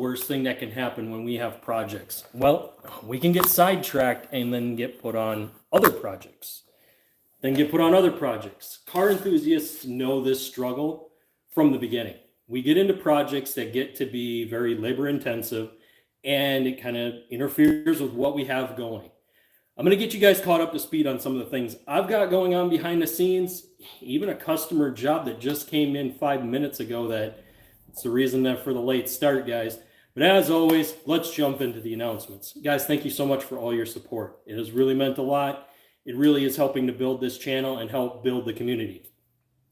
worst thing that can happen when we have projects? Well, we can get sidetracked and then get put on other projects. Car enthusiasts know this struggle from the beginning. We get into projects that get to be very labor intensive, and it kind of interferes with what we have going. I'm going to get you guys caught up to speed on some of the things I've got going on behind the scenes, even a customer job that just came in 5 minutes ago. That's the reason that for the late start, guys. But as always, let's jump into the announcements. Guys, thank you so much for all your support. It has really meant a lot. It really is helping to build this channel and help build the community.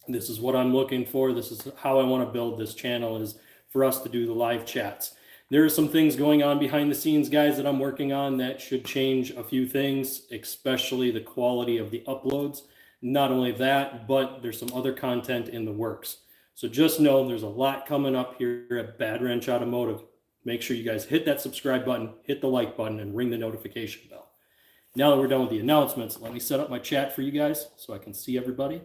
This is what I'm looking for. This is how I want to build this channel, is for us to do the live chats. There are some things going on behind the scenes, guys, that I'm working on that should change a few things, especially the quality of the uploads. Not only that, but there's some other content in the works. So just know there's a lot coming up here at Bad Wrench Automotive. Make sure you guys hit that subscribe button, hit the like button, and ring the notification bell. Now that we're done with the announcements, let me set up my chat for you guys so I can see everybody.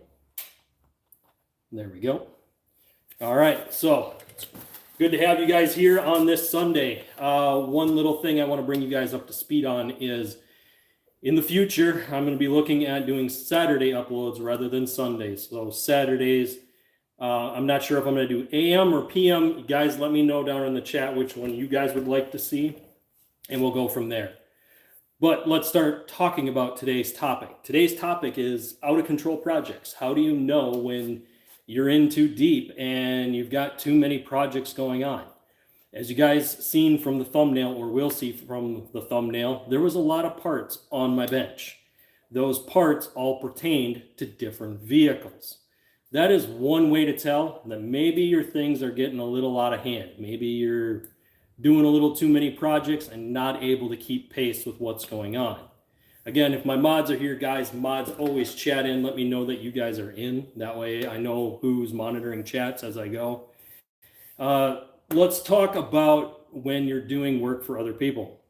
There we go. All right, so good to have you guys here on this Sunday. One little thing I want to bring you guys up to speed on is in the future, I'm going to be looking at doing Saturday uploads rather than Sundays. So Saturdays, I'm not sure if I'm going to do AM or PM. You guys let me know down in the chat which one you guys would like to see, and we'll go from there. But let's start talking about today's topic. Today's topic is out of control projects. How do you know when you're in too deep and you've got too many projects going on? As you guys seen from the thumbnail, or will see from the thumbnail, there was a lot of parts on my bench. Those parts all pertained to different vehicles. That is one way to tell that maybe your things are getting a little out of hand. Maybe you're doing a little too many projects and not able to keep pace with what's going on. Again, if my mods are here, guys, mods always chat in. Let me know that you guys are in. That way I know who's monitoring chats as I go. Let's talk about when you're doing work for other people.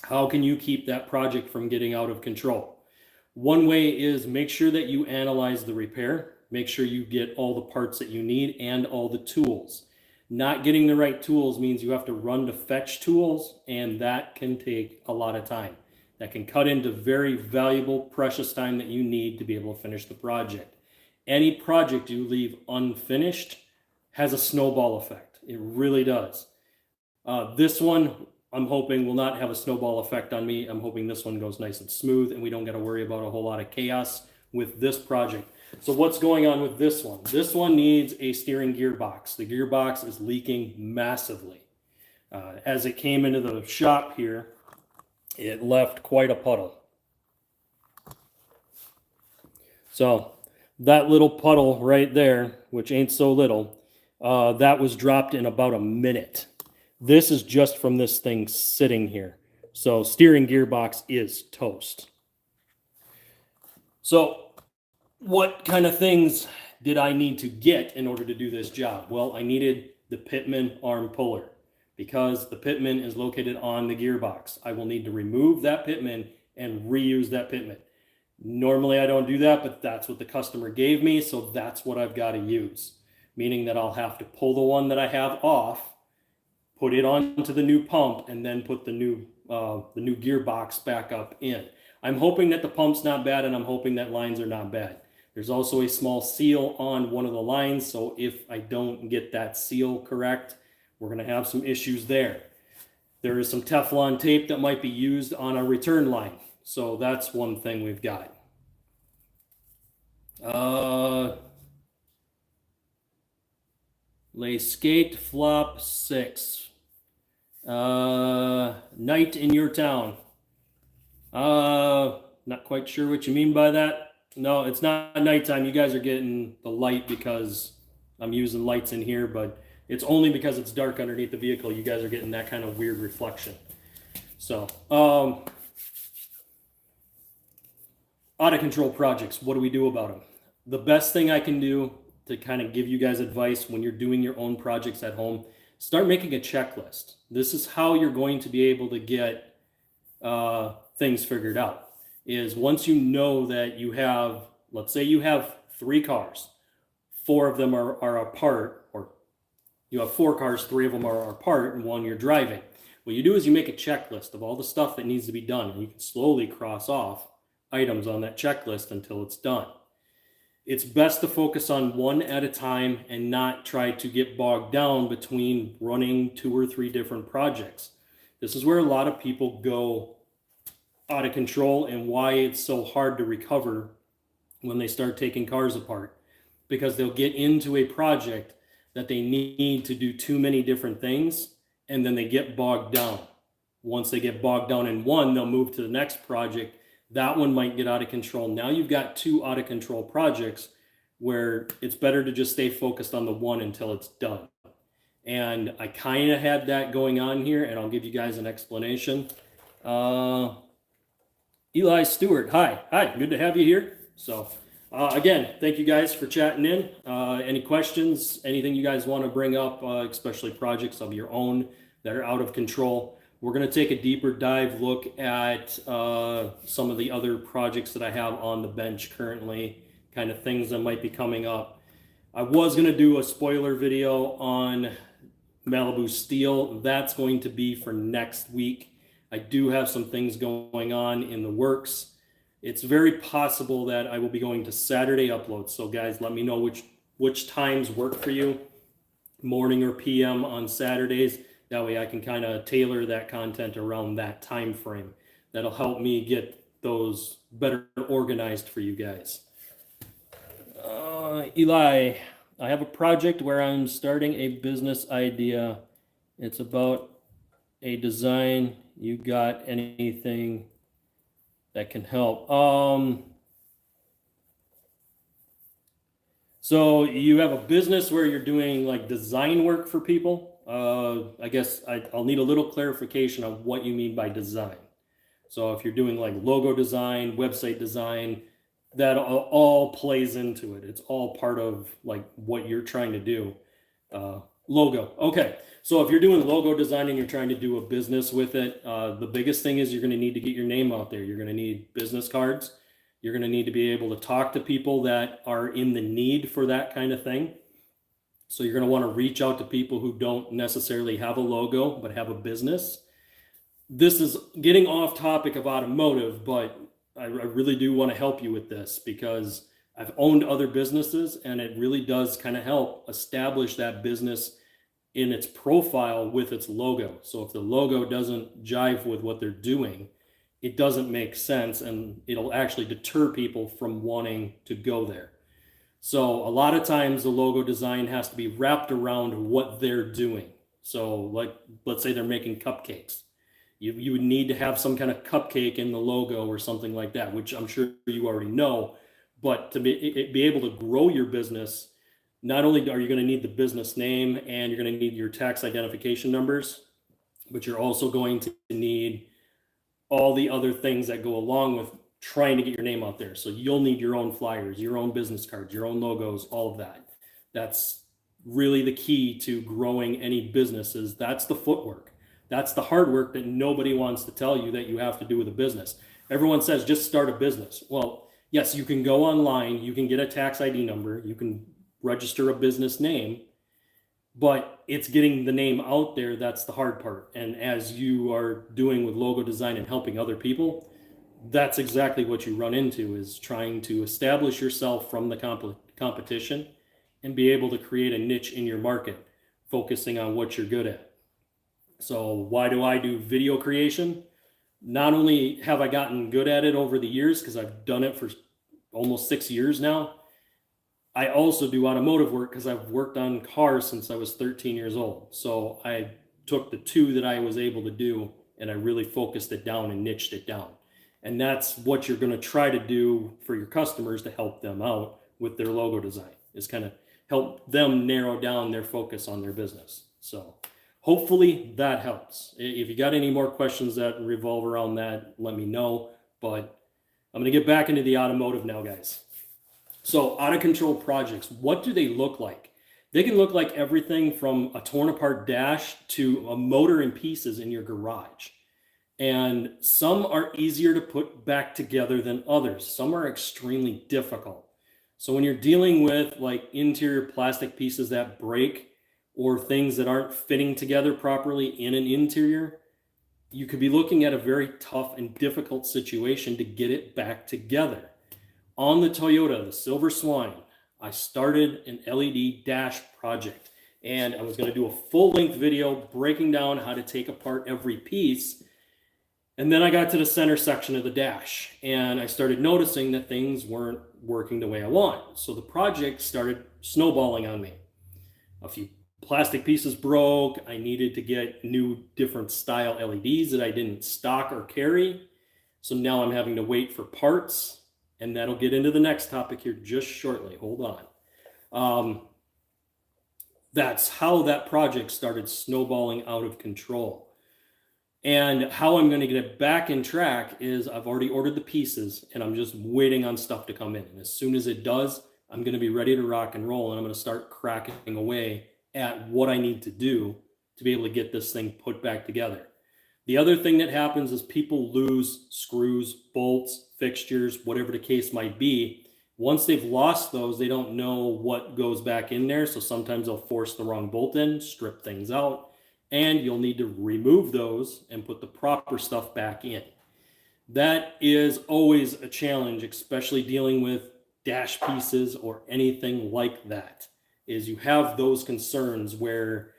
How can you keep that project from getting out of control? One way is make sure that you analyze the repair. Make sure you get all the parts that you need and all the tools. Not getting the right tools means you have to run to fetch tools, and that can take a lot of time. That can cut into very valuable, precious time that you need to be able to finish the project. Any project you leave unfinished has a snowball effect. It really does. This one, I'm hoping, will not have a snowball effect on me. I'm hoping this one goes nice and smooth and we don't got to worry about a whole lot of chaos with this project. So what's going on with this one? This one needs a steering gearbox. The gearbox is leaking massively. As it came into the shop here, it left quite a puddle. So that little puddle right there, which ain't so little, that was dropped in about a minute. This is just from this thing sitting here. So steering gearbox is toast. So what kind of things did I need to get in order to do this job? Well, I needed the Pitman arm puller because the Pitman is located on the gearbox. I will need to remove that Pitman and reuse that Pitman. Normally I don't do that, but that's what the customer gave me, so that's what I've got to use. Meaning that I'll have to pull the one that I have off, put it onto the new pump, and then put the new gearbox back up in. I'm hoping that the pump's not bad, and I'm hoping that lines are not bad. There's also a small seal on one of the lines, so if I don't get that seal correct, we're going to have some issues there. There is some Teflon tape that might be used on a return line, so that's one thing we've got. Lay skate flop 6. Night in your town. Not quite sure what you mean by that. No, it's not nighttime. You guys are getting the light because I'm using lights in here, but it's only because it's dark underneath the vehicle. You guys are getting that kind of weird reflection. So, out of control projects, what do we do about them? The best thing I can do to kind of give you guys advice when you're doing your own projects at home, start making a checklist. This is how you're going to be able to get things figured out. Is once you know that you have, let's say you have 3 cars, 4 of them are apart, or You have 4 cars, 3 of them are apart, and 1 you're driving. What you do is you make a checklist of all the stuff that needs to be done, and you can slowly cross off items on that checklist until it's done. It's best to focus on one at a time and not try to get bogged down between running 2 or 3 different projects. This is where a lot of people go out of control and why it's so hard to recover when they start taking cars apart, because they'll get into a project that they need to do too many different things, and then they get bogged down. Once they get bogged down in one, they'll move to the next project. That one might get out of control. Now you've got 2 out of control projects where it's better to just stay focused on the one until it's done. And I kind of had that going on here, and I'll give you guys an explanation. Eli Stewart, hi, good to have you here. So again, thank you guys for chatting in. Any questions, anything you guys want to bring up, especially projects of your own that are out of control. We're going to take a deeper dive look at some of the other projects that I have on the bench currently, kind of things that might be coming up. I was going to do a spoiler video on Malibu Steel. That's going to be for next week. I do have some things going on in the works. It's very possible that I will be going to Saturday uploads. So guys, let me know which times work for you, morning or PM on Saturdays. That way I can kind of tailor that content around that time frame. That'll help me get those better organized for you guys. Eli, I have a project where I'm starting a business idea. It's about a design. You got anything that can help? So you have a business where you're doing like design work for people. I guess I'll need a little clarification on what you mean by design. So if you're doing like logo design, website design, that all plays into it. It's all part of like what you're trying to do. Logo. Okay. So if you're doing logo design and you're trying to do a business with it, the biggest thing is you're going to need to get your name out there. You're going to need business cards. You're going to need to be able to talk to people that are in the need for that kind of thing. So you're going to want to reach out to people who don't necessarily have a logo, but have a business. This is getting off topic of automotive, but I really do want to help you with this because I've owned other businesses and it really does kind of help establish that business in its profile with its logo. So if the logo doesn't jive with what they're doing, it doesn't make sense and it'll actually deter people from wanting to go there. So a lot of times the logo design has to be wrapped around what they're doing. So like, let's say they're making cupcakes. You would need to have some kind of cupcake in the logo or something like that, which I'm sure you already know. But to be able to grow your business, not only are you going to need the business name and you're going to need your tax identification numbers, but you're also going to need all the other things that go along with trying to get your name out there. So you'll need your own flyers, your own business cards, your own logos, all of that. That's really the key to growing any businesses. That's the footwork. That's the hard work that nobody wants to tell you that you have to do with a business. Everyone says just start a business. Well, yes, you can go online, you can get a tax ID number, you can register a business name, but it's getting the name out there that's the hard part. And as you are doing with logo design and helping other people, that's exactly what you run into, is trying to establish yourself from the competition and be able to create a niche in your market, focusing on what you're good at. So why do I do video creation? Not only have I gotten good at it over the years, because I've done it for almost 6 years now, I also do automotive work because I've worked on cars since I was 13 years old. So I took the 2 that I was able to do and I really focused it down and niched it down. And that's what you're going to try to do for your customers to help them out with their logo design, is kind of help them narrow down their focus on their business. So hopefully that helps. If you got any more questions that revolve around that, let me know. But I'm going to get back into the automotive now, guys. So out of control projects, what do they look like? They can look like everything from a torn apart dash to a motor in pieces in your garage. And some are easier to put back together than others. Some are extremely difficult. So when you're dealing with like interior plastic pieces that break, or things that aren't fitting together properly in an interior, you could be looking at a very tough and difficult situation to get it back together. On the Toyota, the Silver Swine, I started an LED dash project, and I was going to do a full-length video breaking down how to take apart every piece. And then I got to the center section of the dash, and I started noticing that things weren't working the way I want. So the project started snowballing on me. A few plastic pieces broke. I needed to get new different style LEDs that I didn't stock or carry. So now I'm having to wait for parts, and that'll get into the next topic here just shortly. Hold on. That's how that project started snowballing out of control. And how I'm going to get it back in track is I've already ordered the pieces, and I'm just waiting on stuff to come in. And as soon as it does, I'm going to be ready to rock and roll, and I'm going to start cracking away at what I need to do to be able to get this thing put back together. The other thing that happens is people lose screws, bolts, fixtures, whatever the case might be. Once they've lost those, they don't know what goes back in there. So sometimes they'll force the wrong bolt in, strip things out, and you'll need to remove those and put the proper stuff back in. That is always a challenge, especially dealing with dash pieces or anything like that, is you have those concerns where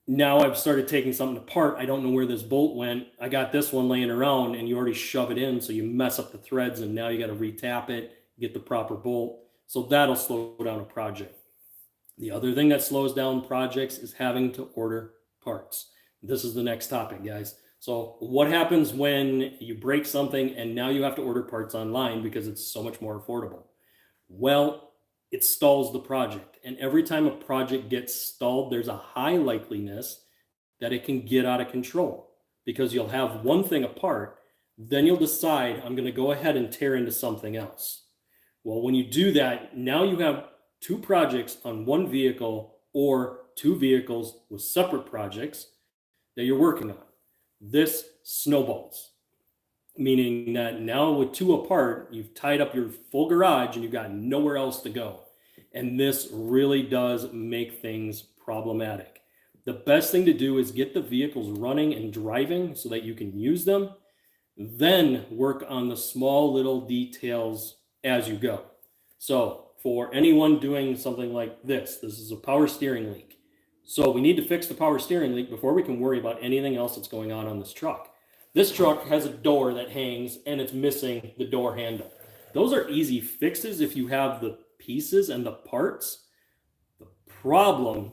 now I've started taking something apart. I don't know where this bolt went. I got this one laying around, and you already shove it in, so you mess up the threads, and now you got to retap it, get the proper bolt. So that'll slow down a project. The other thing that slows down projects is having to order parts. This is the next topic, guys. So what happens when you break something and now you have to order parts online because it's so much more affordable? Well, it stalls the project. And every time a project gets stalled, there's a high likeliness that it can get out of control, because you'll have one thing apart, then you'll decide, I'm going to go ahead and tear into something else. Well, when you do that, now you have two projects on one vehicle, or two vehicles with separate projects that you're working on. This snowballs, meaning that now with two apart, you've tied up your full garage and you've got nowhere else to go. And this really does make things problematic. The best thing to do is get the vehicles running and driving so that you can use them, then work on the small little details as you go. So for anyone doing something like this is a power steering leak. So we need to fix the power steering leak before we can worry about anything else that's going on this truck. This truck has a door that hangs, and it's missing the door handle. Those are easy fixes if you have the pieces and the parts. The problem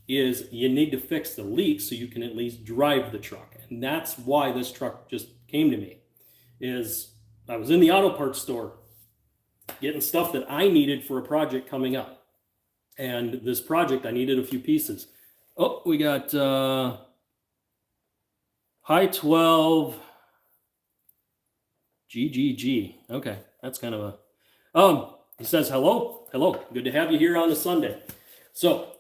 is you need to fix the leak so you can at least drive the truck. And that's why this truck just came to me. Is I was in the auto parts store getting stuff that I needed for a project coming up. And this project, I needed a few pieces. Oh, we got High 12 GGG. Okay, that's kind of a... He says, hello. Good to have you here on a Sunday. So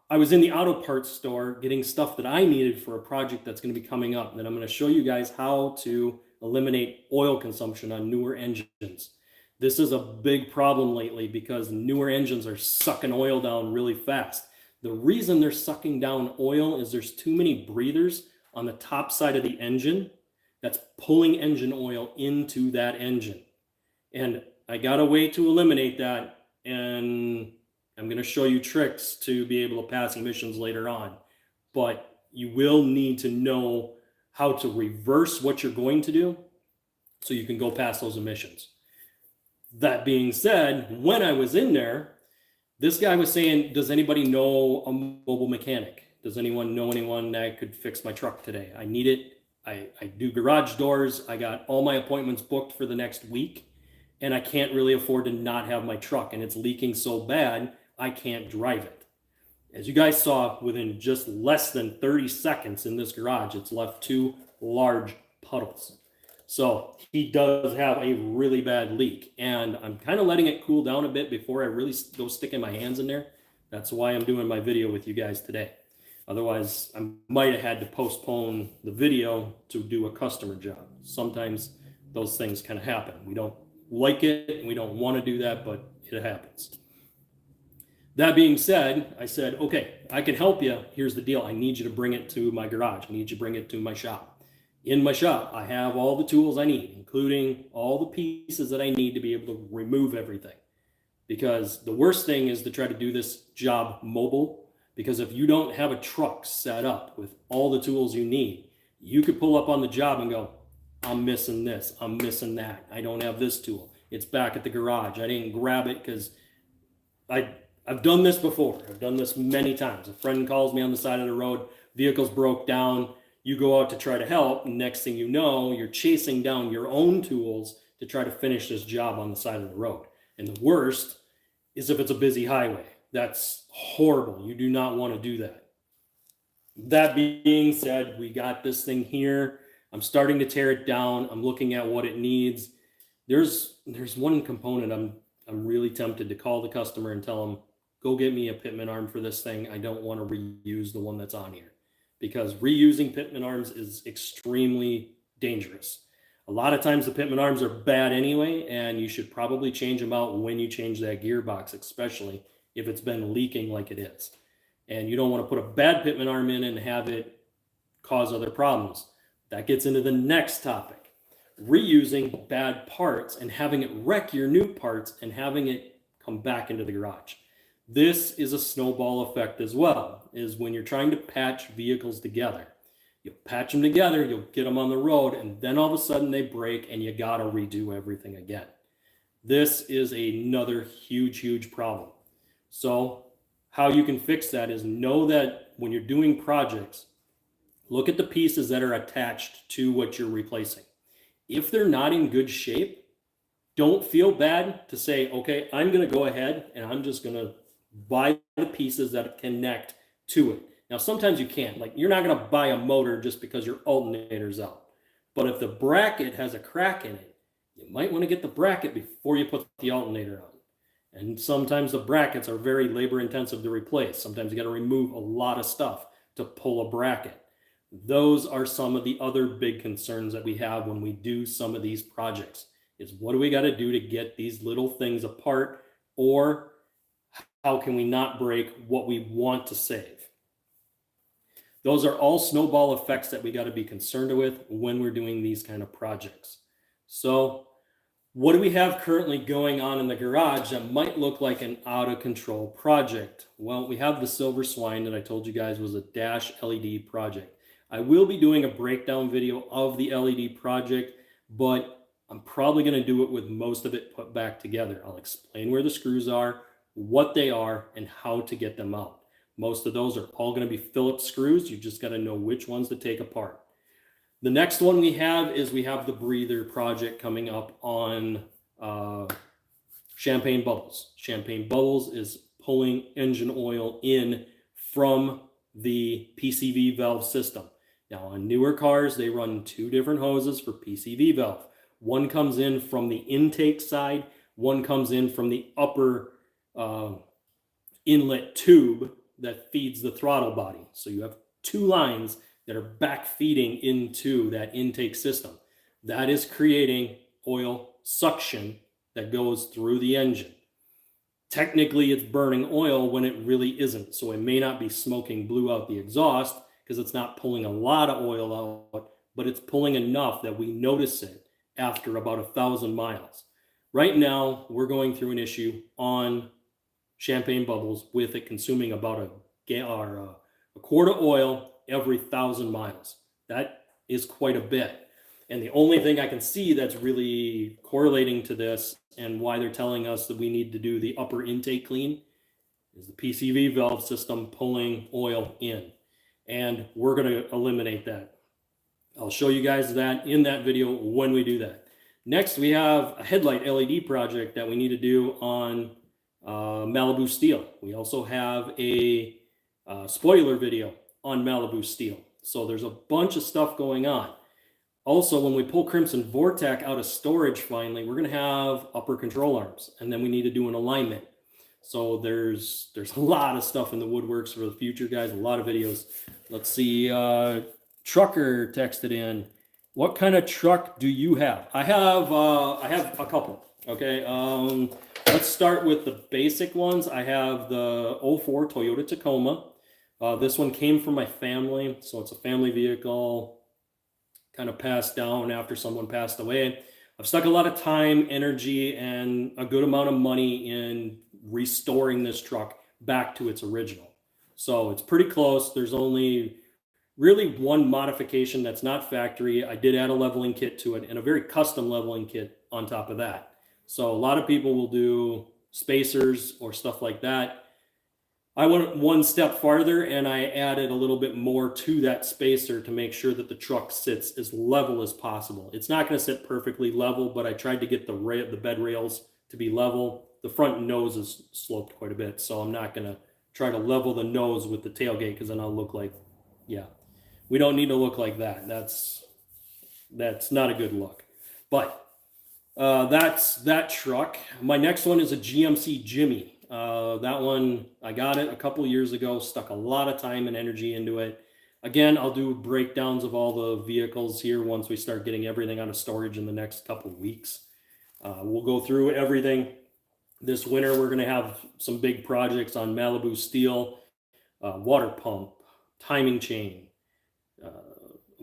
I was in the auto parts store getting stuff that I needed for a project that's going to be coming up. And then I'm going to show you guys how to eliminate oil consumption on newer engines. This is a big problem lately because newer engines are sucking oil down really fast. The reason they're sucking down oil is there's too many breathers on the top side of the engine that's pulling engine oil into that engine. And I got a way to eliminate that, and I'm going to show you tricks to be able to pass emissions later on. But you will need to know how to reverse what you're going to do so you can go past those emissions. That being said, when I was in there, this guy was saying, does anybody know a mobile mechanic? Does anyone know anyone that could fix my truck today? I need it. I do garage doors. I got all my appointments booked for the next week, and I can't really afford to not have my truck, and it's leaking so bad, I can't drive it. As you guys saw, within just less than 30 seconds in this garage, it's left two large puddles. So he does have a really bad leak, and I'm kind of letting it cool down a bit before I really go sticking my hands in there. That's why I'm doing my video with you guys today. Otherwise, I might have had to postpone the video to do a customer job. Sometimes those things kind of happen. We don't like it, and we don't want to do that, but it happens. That being said, I said, okay, I can help you. Here's the deal. I need you to bring it to my garage. I need you to bring it to my shop. In my shop, I have all the tools I need, including all the pieces that I need to be able to remove everything. Because the worst thing is to try to do this job mobile. Because if you don't have a truck set up with all the tools you need, you could pull up on the job and go, I'm missing this, I'm missing that. I don't have this tool. It's back at the garage. I didn't grab it because I've done this before. I've done this many times. A friend calls me on the side of the road, vehicle's broke down. You go out to try to help. And next thing you know, you're chasing down your own tools to try to finish this job on the side of the road. And the worst is if it's a busy highway. That's horrible. You do not want to do that. That being said, we got this thing here. I'm starting to tear it down. I'm looking at what it needs. There's one component I'm really tempted to call the customer and tell them, go get me a pitman arm for this thing. I don't want to reuse the one that's on here, because reusing pitman arms is extremely dangerous. A lot of times the pitman arms are bad anyway, and you should probably change them out when you change that gearbox, especially if it's been leaking like it is. And you don't want to put a bad pitman arm in and have it cause other problems. That gets into the next topic. Reusing bad parts and having it wreck your new parts and having it come back into the garage. This is a snowball effect as well, is when you're trying to patch vehicles together. You'll patch them together, you'll get them on the road, and then all of a sudden they break and you gotta redo everything again. This is another huge problem. So how you can fix that is know that when you're doing projects, look at the pieces that are attached to what you're replacing. If they're not in good shape, don't feel bad to say, okay, I'm going to go ahead and I'm just going to buy the pieces that connect to it. Now, sometimes you can't. Like, you're not going to buy a motor just because your alternator's out. But if the bracket has a crack in it, you might want to get the bracket before you put the alternator on. And sometimes the brackets are very labor intensive to replace. Sometimes you got to remove a lot of stuff to pull a bracket. Those are some of the other big concerns that we have when we do some of these projects, is what do we got to do to get these little things apart, or how can we not break what we want to save? Those are all snowball effects that we got to be concerned with when we're doing these kind of projects. So what do we have currently going on in the garage that might look like an out of control project? Well, we have the Silver Swine that I told you guys was a dash LED project. I will be doing a breakdown video of the LED project, but I'm probably going to do it with most of it put back together. I'll explain where the screws are, what they are, and how to get them out. Most of those are all going to be Phillips screws. You just got to know which ones to take apart. The next one we have the breather project coming up on Champagne Bubbles. Champagne Bubbles is pulling engine oil in from the PCV valve system. Now, on newer cars, they run two different hoses for PCV valve. One comes in from the intake side, one comes in from the upper inlet tube that feeds the throttle body. So you have two lines that are back feeding into that intake system. That is creating oil suction that goes through the engine. Technically, it's burning oil when it really isn't. So it may not be smoking blue out the exhaust because it's not pulling a lot of oil out, but it's pulling enough that we notice it after about 1,000 miles. Right now, we're going through an issue on Champagne Bubbles with it consuming about a quart of oil every 1,000 miles. That is quite a bit. And the only thing I can see that's really correlating to this and why they're telling us that we need to do the upper intake clean is the PCV valve system pulling oil in. And we're going to eliminate that. I'll show you guys that in that video when we do that. Next, we have a headlight LED project that we need to do on Malibu steel. We also have a spoiler video on Malibu steel. So there's a bunch of stuff going on. Also, when we pull Crimson Vortek out of storage finally, we're going to have upper control arms, and then we need to do an alignment. So there's a lot of stuff in the woodworks for the future, guys, a lot of videos. Let's see, Trucker texted in, what kind of truck do you have? I have a couple, okay? let's start with the basic ones. I have the '04 Toyota Tacoma. This one came from my family, so it's a family vehicle, kind of passed down after someone passed away. I've stuck a lot of time, energy, and a good amount of money in restoring this truck back to its original. So it's pretty close. There's only really one modification that's not factory. I did add a leveling kit to it and a very custom leveling kit on top of that. So a lot of people will do spacers or stuff like that. I went one step farther and I added a little bit more to that spacer to make sure that the truck sits as level as possible. It's not going to sit perfectly level, but I tried to get the bed rails to be level. The front nose is sloped quite a bit, so I'm not going to try to level the nose with the tailgate because then I'll look like, yeah, we don't need to look like that. That's not a good look. But that's that truck. My next one is a GMC Jimmy. That one, I got it a couple years ago, stuck a lot of time and energy into it. Again, I'll do breakdowns of all the vehicles here once we start getting everything out of storage in the next couple of weeks. We'll go through everything. This winter, we're going to have some big projects on Malibu steel, water pump, timing chain.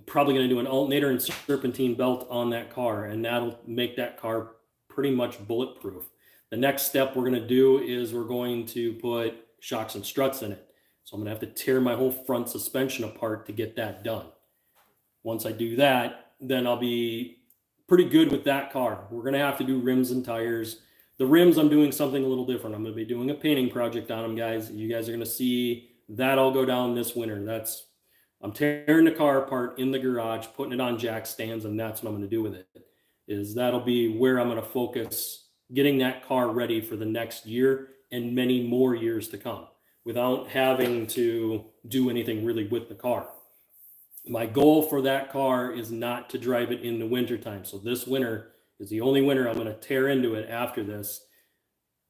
Probably going to do an alternator and serpentine belt on that car, and that'll make that car pretty much bulletproof. The next step we're going to do is we're going to put shocks and struts in it. So I'm going to have to tear my whole front suspension apart to get that done. Once I do that, then I'll be pretty good with that car. We're going to have to do rims and tires. The rims, I'm doing something a little different. I'm going to be doing a painting project on them, guys. You guys are going to see that all go down this winter. I'm tearing the car apart in the garage, putting it on jack stands, and that's what I'm going to do with it. That'll be where I'm going to focus getting that car ready for the next year and many more years to come without having to do anything really with the car. My goal for that car is not to drive it in the wintertime. So this winter is the only winter I'm going to tear into it after this.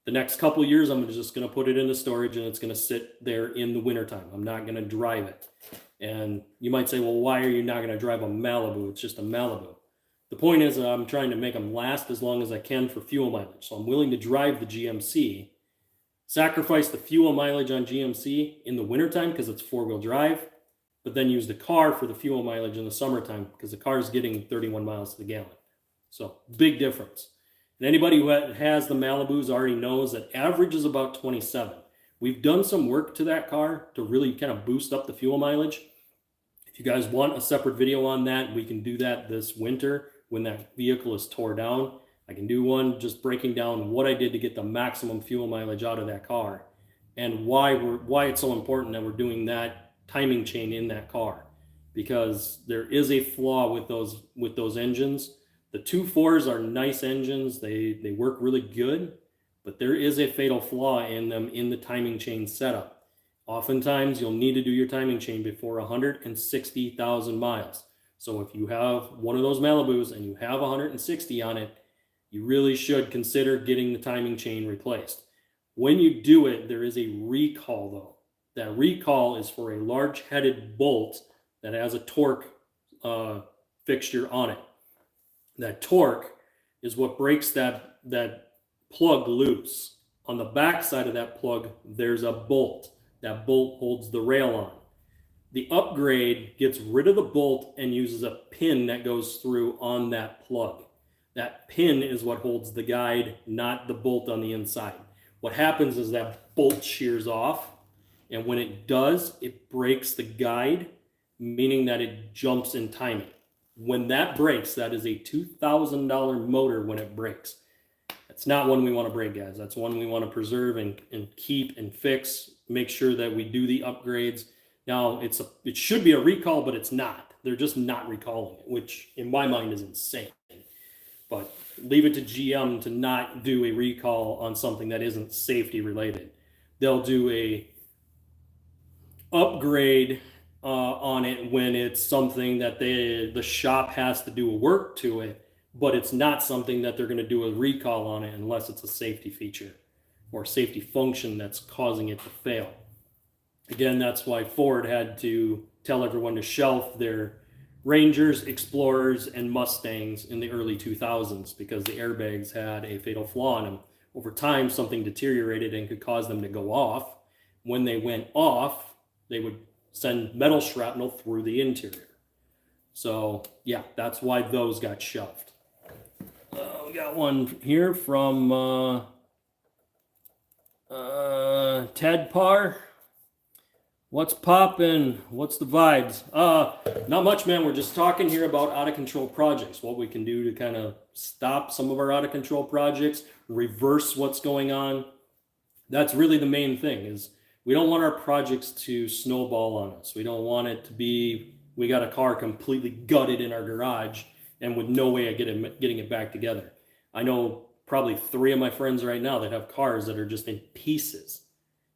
The next couple of years, I'm just going to put it into storage and it's going to sit there in the wintertime. I'm not going to drive it. And you might say, well, why are you not going to drive a Malibu? It's just a Malibu. The point is I'm trying to make them last as long as I can for fuel mileage. So I'm willing to drive the GMC, sacrifice the fuel mileage on GMC in the wintertime because it's four-wheel drive, but then use the car for the fuel mileage in the summertime because the car is getting 31 miles to the gallon. So big difference. And anybody who has the Malibus already knows that average is about 27. We've done some work to that car to really kind of boost up the fuel mileage. If you guys want a separate video on that, we can do that this winter when that vehicle is tore down. I can do one just breaking down what I did to get the maximum fuel mileage out of that car and why it's so important that we're doing that timing chain in that car, because there is a flaw with those engines. The 2.4s are nice engines. They work really good, but there is a fatal flaw in them in the timing chain setup. Oftentimes, you'll need to do your timing chain before 160,000 miles. So if you have one of those Malibus and you have 160 on it, you really should consider getting the timing chain replaced. When you do it, there is a recall though. That recall is for a large-headed bolt that has a torque fixture on it. That torque is what breaks that plug loose. On the back side of that plug, there's a bolt. That bolt holds the rail on. The upgrade gets rid of the bolt and uses a pin that goes through on that plug. That pin is what holds the guide, not the bolt on the inside. What happens is that bolt shears off, and when it does, it breaks the guide, meaning that it jumps in timing. When that breaks, that is a $2,000 motor when it breaks. That's not one we want to break, guys. That's one we want to preserve and keep and fix. Make sure that we do the upgrades. Now, it should be a recall, but it's not. They're just not recalling it, which in my mind is insane. But leave it to GM to not do a recall on something that isn't safety related. They'll do a upgrade on it when it's something that the shop has to do work to it, but it's not something that they're going to do a recall on it unless it's a safety feature or safety function that's causing it to fail. Again, that's why Ford had to tell everyone to shelf their Rangers, Explorers, and Mustangs in the early 2000s because the airbags had a fatal flaw in them Over time, something deteriorated and could cause them to go off. When they went off, they would send metal shrapnel through the interior. So yeah, that's why those got shelved. We got one here from Ted Parr. What's poppin'? What's the vibes? Not much, man. We're just talking here about out of control projects, what we can do to kind of stop some of our out of control projects, reverse what's going on. That's really the main thing, is we don't want our projects to snowball on us. We don't want it to be, we got a car completely gutted in our garage and with no way of getting it back together. I know probably 3 of my friends right now that have cars that are just in pieces.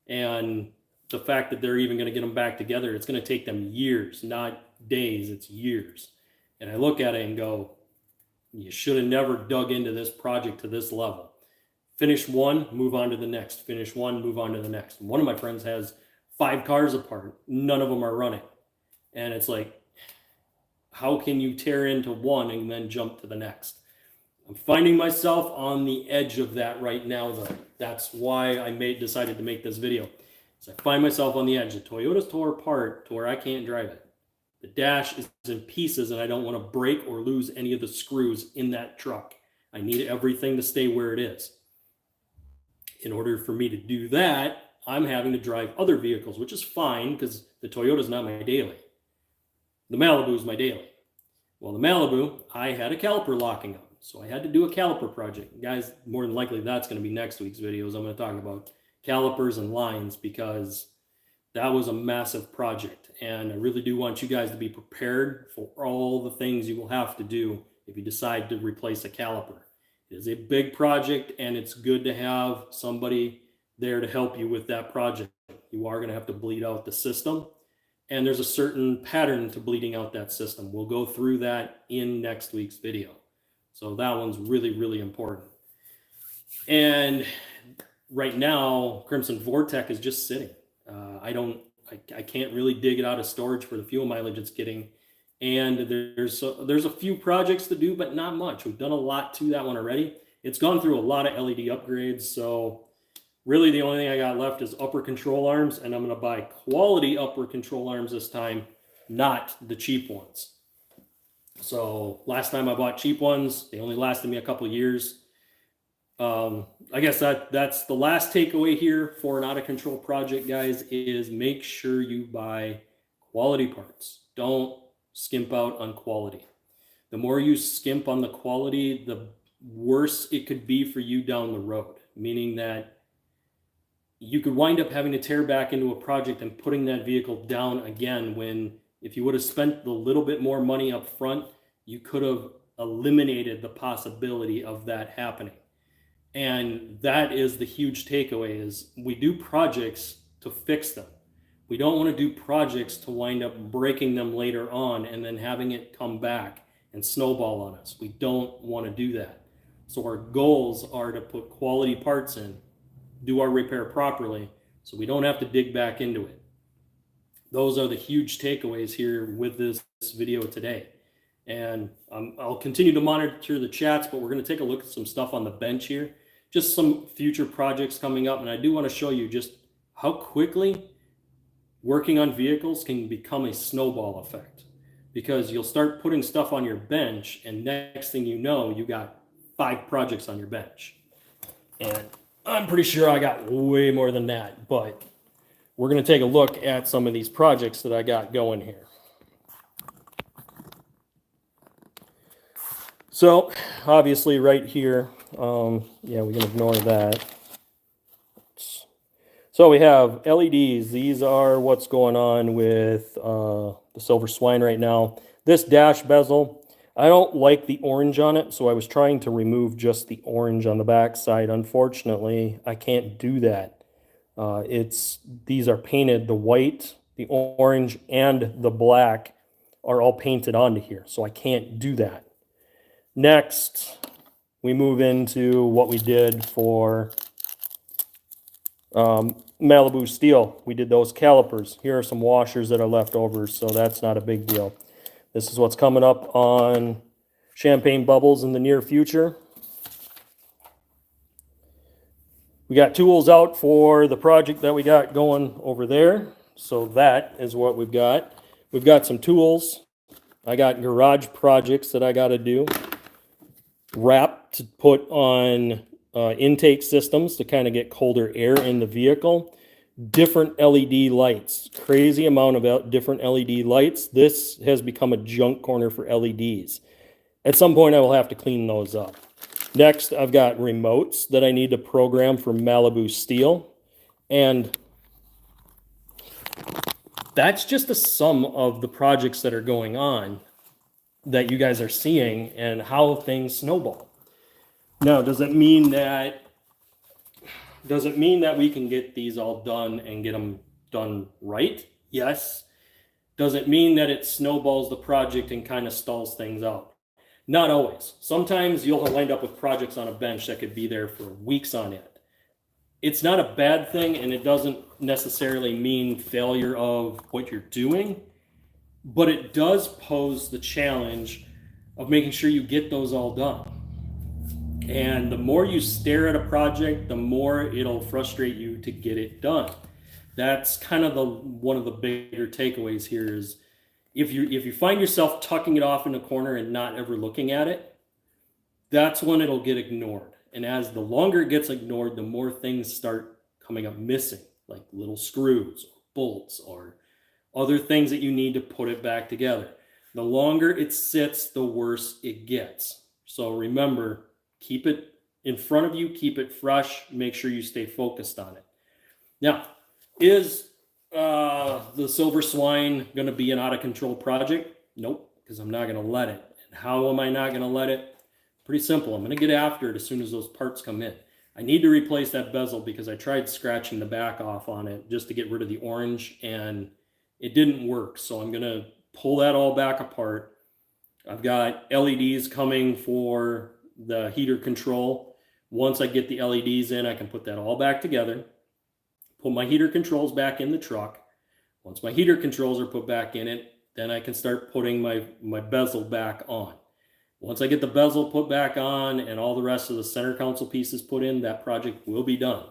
And the fact that they're even going to get them back together, it's going to take them years, not days, it's years. And I look at it and go, you should have never dug into this project to this level. Finish one, move on to the next. Finish one, move on to the next. One of my friends has 5 cars apart. None of them are running. And it's like, how can you tear into one and then jump to the next? I'm finding myself on the edge of that right now, though. That's why I decided to make this video. So I find myself on the edge. The Toyota's tore apart to where I can't drive it. The dash is in pieces, and I don't want to break or lose any of the screws in that truck. I need everything to stay where it is. In order for me to do that, I'm having to drive other vehicles, which is fine because the Toyota's not my daily. The Malibu is my daily. Well, the Malibu, I had a caliper locking up. So I had to do a caliper project. Guys, more than likely that's going to be next week's videos. I'm going to talk about calipers and lines because that was a massive project. And I really do want you guys to be prepared for all the things you will have to do if you decide to replace a caliper. It is a big project, and it's good to have somebody there to help you with that project. You are going to have to bleed out the system, and there's a certain pattern to bleeding out that system. We'll go through that in next week's video. So that one's really, really important. And right now, Crimson Vortek is just sitting. I can't really dig it out of storage for the fuel mileage it's getting. And there's a few projects to do, but not much. We've done a lot to that one already. It's gone through a lot of LED upgrades. So really the only thing I got left is upper control arms, and I'm going to buy quality upper control arms this time, not the cheap ones. So last time I bought cheap ones, they only lasted me a couple of years. I guess that's the last takeaway here for an out of control project, guys, is make sure you buy quality parts. Don't skimp out on quality. The more you skimp on the quality, the worse it could be for you down the road, meaning that you could wind up having to tear back into a project and putting that vehicle down again, when if you would have spent the little bit more money up front, you could have eliminated the possibility of that happening. And that is the huge takeaway, is we do projects to fix them. We don't want to do projects to wind up breaking them later on and then having it come back and snowball on us. We don't want to do that. So our goals are to put quality parts in, do our repair properly, so we don't have to dig back into it. Those are the huge takeaways here with this video today. And I'll continue to monitor the chats, but we're going to take a look at some stuff on the bench here. Just some future projects coming up. And I do want to show you just how quickly working on vehicles can become a snowball effect. Because you'll start putting stuff on your bench, and next thing you know, you got 5 projects on your bench. And I'm pretty sure I got way more than that. But we're going to take a look at some of these projects that I got going here. So obviously right here, yeah, we can ignore that. So we have LEDs. These are what's going on with the Silver Swine right now. This dash bezel, I don't like the orange on it, so I was trying to remove just the orange on the back side. Unfortunately, I can't do that. These are painted, the white, the orange, and the black are all painted onto here, so I can't do that. Next, we move into what we did for Malibu steel. We did those calipers. Here are some washers that are left over, so that's not a big deal. This is what's coming up on Champagne Bubbles in the near future. We got tools out for the project that we got going over there. So that is what we've got. We've got some tools. I got garage projects that I got to do. Wrap to put on intake systems to kind of get colder air in the vehicle. Different LED lights, crazy amount of different LED lights. This has become a junk corner for LEDs. At some point I will have to clean those up. Next, I've got remotes that I need to program for Malibu steel. And that's just a sum of the projects that are going on that you guys are seeing and how things snowball. Now, does it mean that we can get these all done and get them done right? Yes. Does it mean that it snowballs the project and kind of stalls things out? Not always. Sometimes you'll wind up with projects on a bench that could be there for weeks on end. It's not a bad thing, and it doesn't necessarily mean failure of what you're doing, but it does pose the challenge of making sure you get those all done. And the more you stare at a project, the more it'll frustrate you to get it done. That's kind of one of the bigger takeaways here is if you find yourself tucking it off in a corner and not ever looking at it, that's when it'll get ignored. And as the longer it gets ignored, the more things start coming up missing, like little screws or bolts or other things that you need to put it back together. The longer it sits, the worse it gets. So remember, keep it in front of you, keep it fresh, make sure you stay focused on it. Now, is the Silver Swine going to be an out of control project? Nope, because I'm not going to let it. And how am I not going to let it? Pretty simple. I'm going to get after it as soon as those parts come in. I need to replace that bezel because I tried scratching the back off on it just to get rid of the orange and it didn't work. So I'm going to pull that all back apart. I've got LEDs coming for the heater control. Once I get the LEDs in, I can put that all back together, put my heater controls back in the truck. Once my heater controls are put back in it, then I can start putting my bezel back on. Once I get the bezel put back on and all the rest of the center console pieces put in, that project will be done.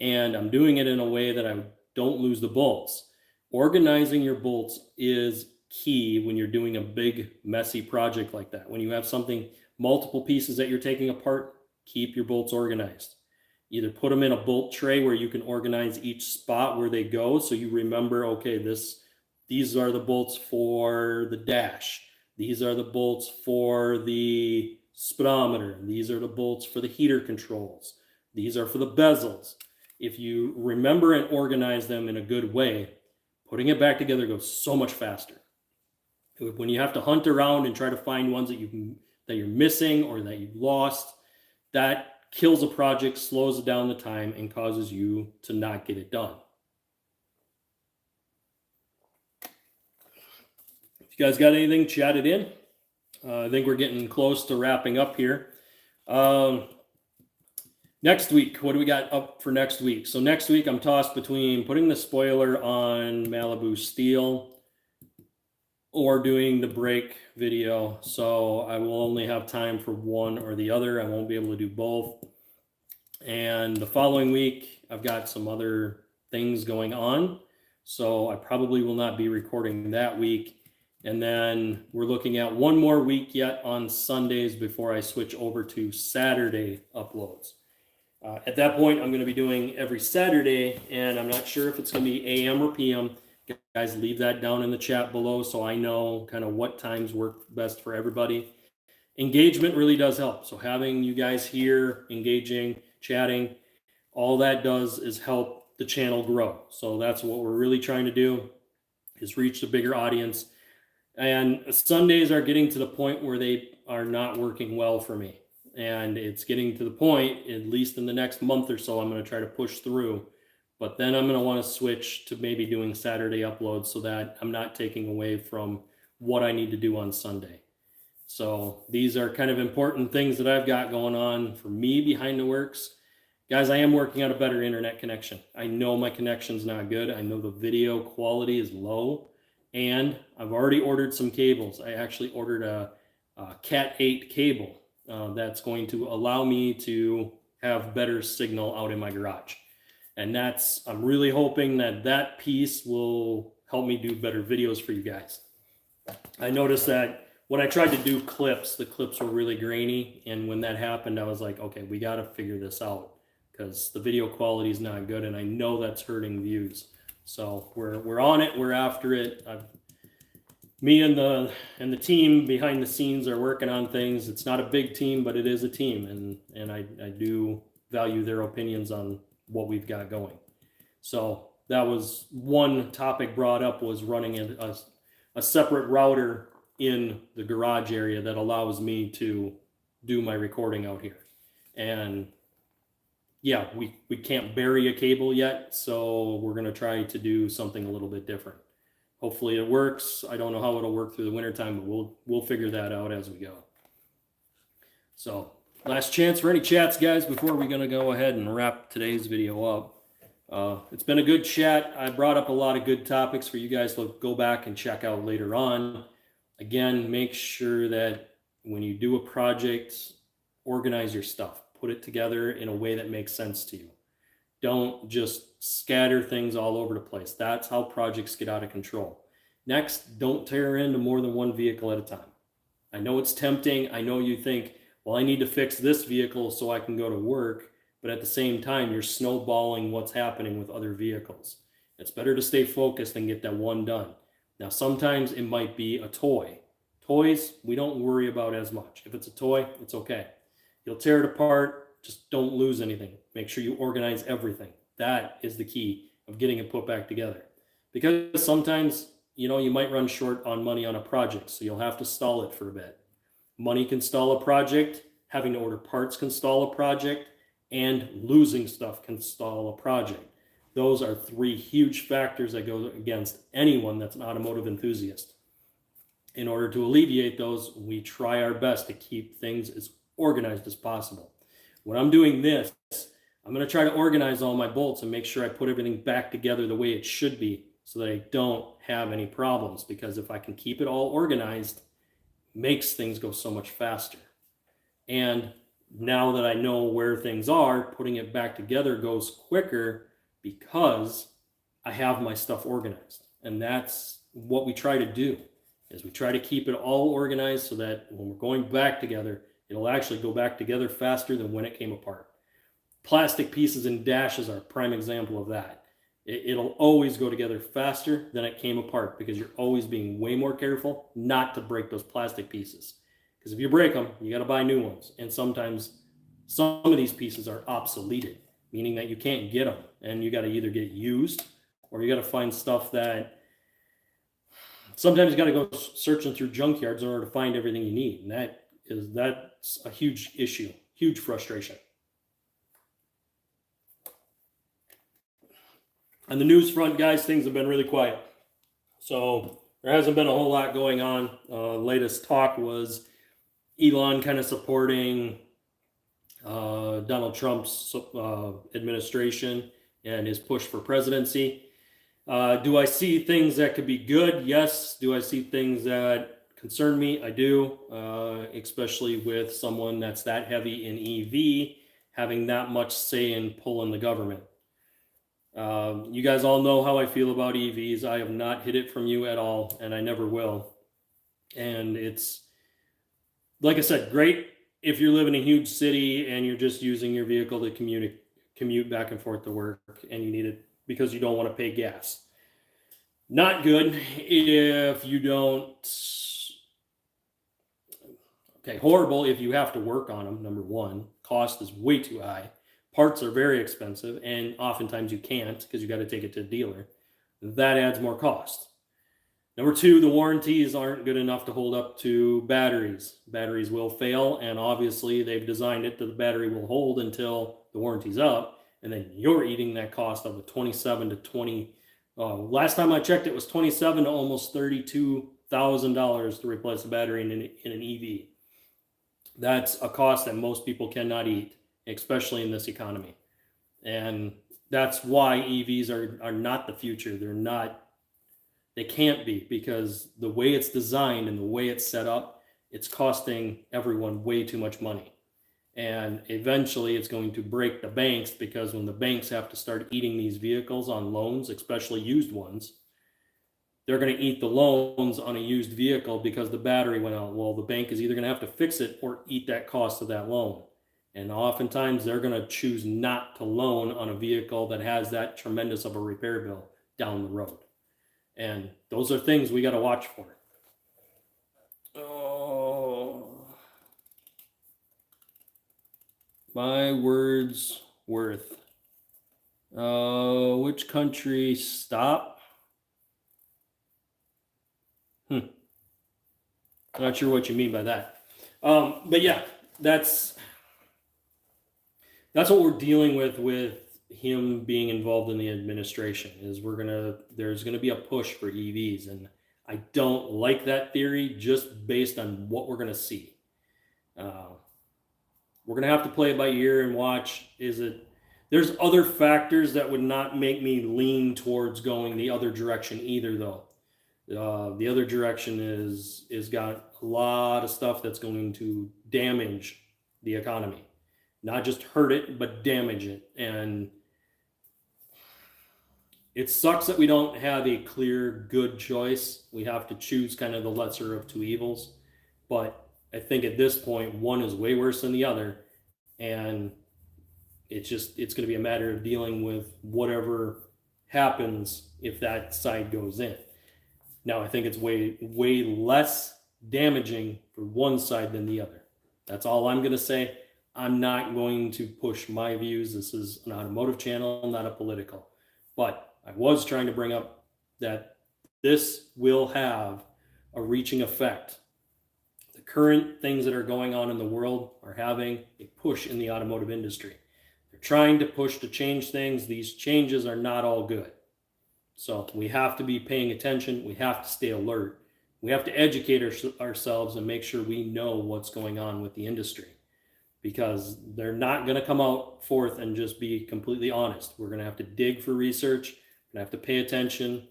And I'm doing it in a way that I don't lose the bolts. Organizing your bolts is key when you're doing a big, messy project like that. When you have multiple pieces that you're taking apart, keep your bolts organized. Either put them in a bolt tray where you can organize each spot where they go so you remember, okay, these are the bolts for the dash. These are the bolts for the speedometer. These are the bolts for the heater controls. These are for the bezels. If you remember and organize them in a good way, putting it back together goes so much faster. When you have to hunt around and try to find ones that you're missing or that you've lost, that kills a project, slows it down the time, and causes you to not get it done. If you guys got anything, chat it in. I think we're getting close to wrapping up here. Next week, what do we got up for next week? So next week, I'm tossed between putting the spoiler on Malibu Steel or doing the brake video. So I will only have time for one or the other. I won't be able to do both. And the following week, I've got some other things going on. So I probably will not be recording that week. And then we're looking at one more week yet on Sundays before I switch over to Saturday uploads. At that point, I'm going to be doing every Saturday, and I'm not sure if it's going to be AM or PM. Guys, leave that down in the chat below so I know kind of what times work best for everybody. Engagement really does help. So having you guys here, engaging, chatting, all that does is help the channel grow. So that's what we're really trying to do, is reach the bigger audience. And Sundays are getting to the point where they are not working well for me. And it's getting to the point, at least in the next month or so, I'm going to try to push through. But then I'm going to want to switch to maybe doing Saturday uploads so that I'm not taking away from what I need to do on Sunday. So these are kind of important things that I've got going on for me behind the works. Guys, I am working on a better internet connection. I know my connection's not good. I know the video quality is low. And I've already ordered some cables. I actually ordered a Cat 8 cable that's going to allow me to have better signal out in my garage. And I'm really hoping that piece will help me do better videos for you guys. I noticed that when I tried to do clips, the clips were really grainy. And when that happened, I was like, okay, we got to figure this out because the video quality is not good. And I know that's hurting views. So we're on it. We're after it. Me and the team behind the scenes are working on things. It's not a big team, but it is a team. And I do value their opinions on what we've got going. So that was one topic brought up, was running a separate router in the garage area that allows me to do my recording out here. And yeah, we can't bury a cable yet, so we're going to try to do something a little bit different. Hopefully it works. I don't know how it'll work through the wintertime, but we'll figure that out as we go. So last chance for any chats, guys, before we're going to go ahead and wrap today's video up. It's been a good chat. I brought up a lot of good topics for you guys to go back and check out later on. Again, make sure that when you do a project, organize your stuff. Put it together in a way that makes sense to you. Don't just scatter things all over the place. That's how projects get out of control. Next, don't tear into more than one vehicle at a time. I know it's tempting. I know you think, well, I need to fix this vehicle so I can go to work. But at the same time, you're snowballing what's happening with other vehicles. It's better to stay focused and get that one done. Now, sometimes it might be a toy. Toys, we don't worry about as much. If it's a toy, it's okay. You'll tear it apart. Just don't lose anything. Make sure you organize everything. That is the key of getting it put back together. Because sometimes, you might run short on money on a project, so you'll have to stall it for a bit. Money can stall a project. Having to order parts can stall a project. And losing stuff can stall a project. Those are three huge factors that go against anyone that's an automotive enthusiast. In order to alleviate those, we try our best to keep things as organized as possible. When I'm doing this, I'm going to try to organize all my bolts and make sure I put everything back together the way it should be so that I don't have any problems, because if I can keep it all organized, it makes things go so much faster. And now that I know where things are, putting it back together goes quicker because I have my stuff organized. And that's what we try to do, is we try to keep it all organized so that when we're going back together, it'll actually go back together faster than when it came apart. Plastic pieces and dashes are a prime example of that. It'll always go together faster than it came apart because you're always being way more careful not to break those plastic pieces. Because if you break them, you got to buy new ones. And sometimes some of these pieces are obsoleted, meaning that you can't get them. And you got to either get used or you got to find stuff that sometimes you got to go searching through junkyards in order to find everything you need. And that's a huge issue, huge frustration. On the news front, guys, things have been really quiet. So there hasn't been a whole lot going on. Latest talk was Elon kind of supporting Donald Trump's administration and his push for presidency. Do I see things that could be good? Yes. Do I see things that concern me? I do, especially with someone that's that heavy in EV, having that much say in pulling the government. You guys all know how I feel about EVs. I have not hid it from you at all, and I never will. And it's, like I said, great if you live in a huge city and you're just using your vehicle to commute back and forth to work and you need it because you don't want to pay gas. Not good if you don't. Okay, horrible if you have to work on them, number one. Cost is way too high. Parts are very expensive, and oftentimes you can't because you got to take it to a dealer. That adds more cost. Number two, the warranties aren't good enough to hold up to batteries. Batteries will fail, and obviously they've designed it that the battery will hold until the warranty's up, and then you're eating that cost of a $27 to $20. Last time I checked, it was $27 to almost $32,000 to replace the battery in an EV. That's a cost that most people cannot eat, especially in this economy. And that's why EVs are not the future. They can't be, because the way it's designed and the way it's set up, it's costing everyone way too much money. And eventually it's going to break the banks, because when the banks have to start eating these vehicles on loans, especially used ones, they're going to eat the loans on a used vehicle because the battery went out. Well, the bank is either going to have to fix it or eat that cost of that loan. And oftentimes they're going to choose not to loan on a vehicle that has that tremendous of a repair bill down the road. And those are things we got to watch for. Oh, my words worth. Which country stop? Not sure what you mean by that. But yeah, that's what we're dealing with him being involved in the administration. Is there's gonna be a push for EVs, and I don't like that theory just based on what we're gonna see. We're gonna have to play it by ear and watch. There's other factors that would not make me lean towards going the other direction either, though. The other direction is got a lot of stuff that's going to damage the economy, not just hurt it, but damage it. And it sucks that we don't have a clear good choice. We have to choose kind of the lesser of two evils. But I think at this point, one is way worse than the other. And it's going to be a matter of dealing with whatever happens if that side goes in. Now, I think it's way less damaging for one side than the other. That's all I'm going to say. I'm not going to push my views. This is an automotive channel, not a political. But I was trying to bring up that this will have a reaching effect. The current things that are going on in the world are having a push in the automotive industry. They're trying to push to change things. These changes are not all good. So we have to be paying attention. We have to stay alert. We have to educate ourselves and make sure we know what's going on with the industry, because they're not going to come out forth and just be completely honest. We're going to have to dig for research. We're going to have to pay attention.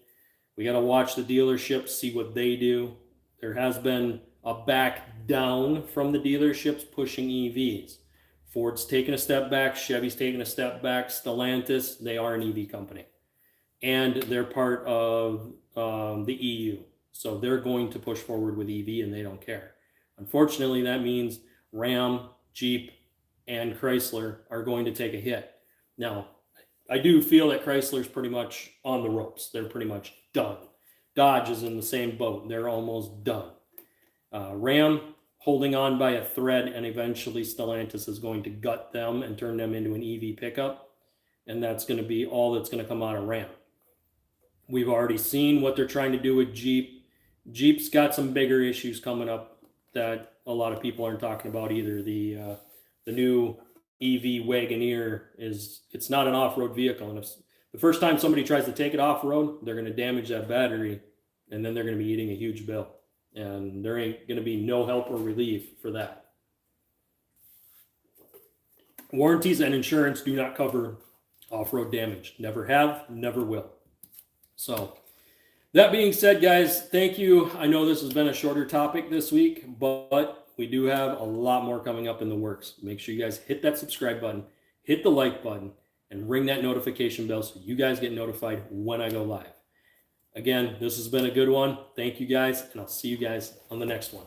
We got to watch the dealerships, see what they do. There has been a back down from the dealerships pushing EVs. Ford's taken a step back. Chevy's taken a step back. Stellantis, they are an EV company. And they're part of the EU. So they're going to push forward with EV, and they don't care. Unfortunately, that means Ram, Jeep, and Chrysler are going to take a hit. Now, I do feel that Chrysler's pretty much on the ropes. They're pretty much done. Dodge is in the same boat. They're almost done. Ram holding on by a thread, and eventually Stellantis is going to gut them and turn them into an EV pickup. And that's going to be all that's going to come out of Ram. We've already seen what they're trying to do with Jeep. Jeep's got some bigger issues coming up that a lot of people aren't talking about either. The new EV Wagoneer it's not an off-road vehicle, and if the first time somebody tries to take it off-road, they're going to damage that battery, and then they're going to be eating a huge bill, and there ain't going to be no help or relief for that. Warranties and insurance do not cover off-road damage. Never have, never will. So that being said, guys, thank you. I know this has been a shorter topic this week, but we do have a lot more coming up in the works. Make sure you guys hit that subscribe button, hit the like button, and ring that notification bell so you guys get notified when I go live. Again, this has been a good one. Thank you guys, and I'll see you guys on the next one.